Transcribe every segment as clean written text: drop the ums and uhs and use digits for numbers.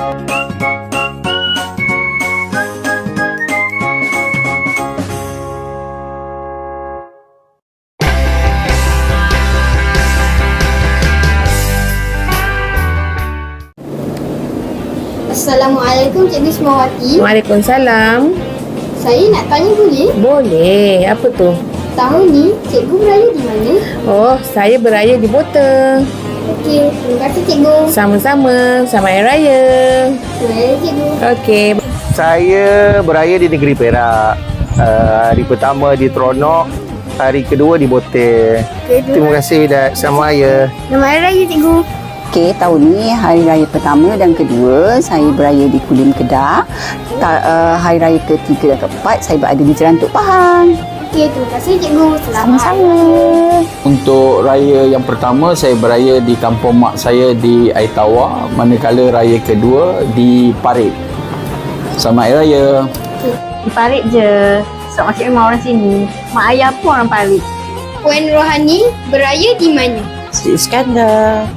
Assalamualaikum Cikgu Ismawati. Waalaikumsalam. Saya nak tanya boleh? Boleh. Apa tu? Tahun ni cikgu beraya di mana? Oh, saya beraya di Boteng. Okey, terima kasih cikgu. Sama-sama. Selamat Hari Raya. Terima kasih cikgu. Okey. Saya beraya di negeri Perak. Hari pertama di Teronok, hari kedua di Boteng. Terima kasih dan selamat raya. Selamat Hari Raya cikgu. Okey, tahun ni hari raya pertama dan kedua saya beraya di Kulim Kedah. Hari raya ketiga dan keempat saya berada di Jerantuk Pahang. Okey, terima kasih cikgu. Sama-sama. Untuk raya yang pertama, saya beraya di kampung mak saya di Aitawa, manakala raya kedua di Parit. Selamat Hari Raya. Di Parit je. Sebab maksudnya memang orang sini. Mak ayah pun orang Parit. Puan Rohani beraya di mana? Sri Iskandar.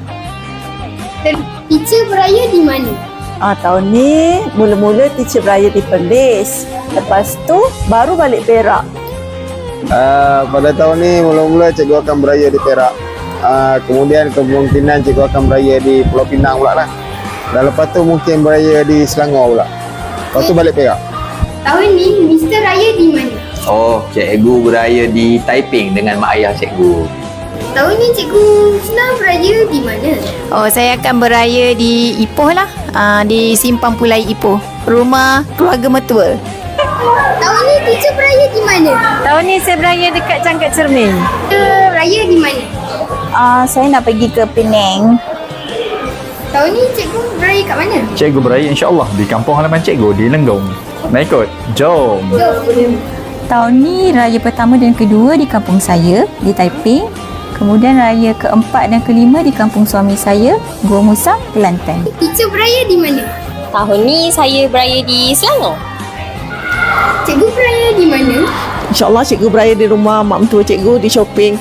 Dan teacher beraya di mana? Tahun ni mula-mula teacher beraya di Perlis. Lepas tu baru balik Perak. Pada tahun ni mula-mula cikgu akan beraya di Perak. Kemudian kemungkinan cikgu akan beraya di Pulau Pinang pula lah. Dan lepas tu mungkin beraya di Selangor pula. Lepas tu balik Perak. Tahun ni Mr. Raya di mana? Oh, cikgu beraya di Taiping dengan mak ayah cikgu. Tahun ni cikgu Husna beraya di mana? Oh, saya akan beraya di Ipoh lah. Di Simpang Pulai Ipoh. Rumah keluarga mertua. Tahun ni teacher beraya di mana? Tahun ni saya beraya dekat Cangkat Cermin. Beraya di mana? Saya nak pergi ke Penang. Tahun ni cikgu beraya kat mana? Cikgu beraya insya-Allah di kampung halaman cikgu di Lenggong. Nak ikut? Jom. Jom. Tahun ni raya pertama dan kedua di kampung saya di Taiping. Kemudian raya keempat dan kelima di kampung suami saya, Gua Musang, Kelantan. Teacher beraya di mana? Tahun ni saya beraya di Selangor. Cikgu beraya di mana? InsyaAllah cikgu beraya di rumah mak mentua cikgu di shopping.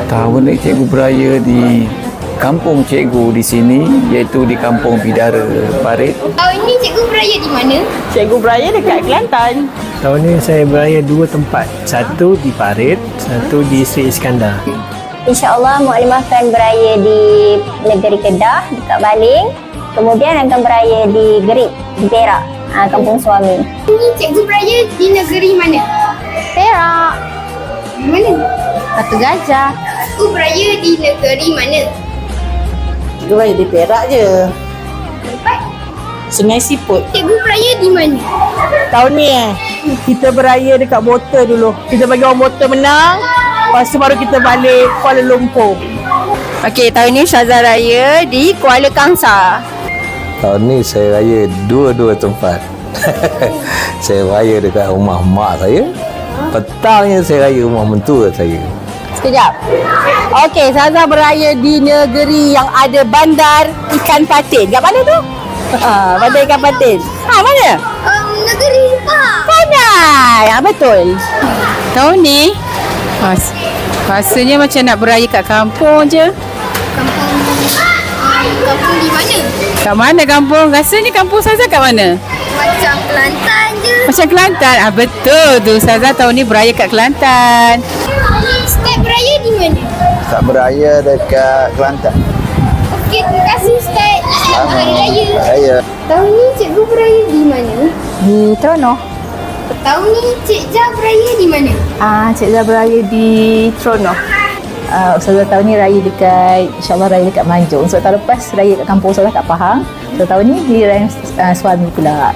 Tahun ni cikgu beraya di kampung cikgu di sini, iaitu di kampung Bidara, Parit. Tahun ni cikgu beraya di mana? Cikgu beraya dekat Kelantan. Tahun ni saya beraya dua tempat. Satu di Parit, satu di Sri Iskandar. InsyaAllah Muklimah akan beraya di negeri Kedah dekat Baling. Kemudian akan beraya di Gerik, di Perak, kampung suami. Ini cikgu beraya di negeri mana? Perak. Mana? Batu Gajah. Cikgu beraya di negeri mana? Cikgu beraya di Perak je. Tempat? Sungai Siput. Cikgu beraya di mana? Tahun ni kita beraya dekat Boteng dulu. Kita bagi orang Boteng menang. Lepas tu baru kita balik Kuala Lumpur. Okey, tahun ni Syazah raya di Kuala Kangsar. Tahun ni saya raya dua-dua tempat. Saya raya dekat rumah mak saya. Petangnya saya raya rumah mentua saya. Sekejap. Okey, Zaza beraya di negeri yang ada bandar ikan patin. Kat mana tu? Bandar ikan patin. Mana? Negeri Pahang. Pandai. Betul. Tahun ni rasanya macam nak beraya kat kampung je. Kampung di mana? Kat mana kampung? Rasanya kampung Syazah kat mana? Macam Kelantan je. Macam Kelantan. Betul tu. Syazah tahun ni beraya kat Kelantan. Ustaz beraya di mana? Tak beraya dekat Kelantan. Okey, terima kasih Ustaz. Selamat Hari Raya. Raya. Tahun ni cikgu beraya di mana? Di Terengganu. Tahun ni Cik Jah beraya di mana? Cik Zah beraya di Terengganu. Ustazah tahun ni raya dekat, insyaAllah raya dekat Manjung. Sebab tahun lepas raya kat kampung Ustazah kat Pahang. So tahun ni di raya suami pula.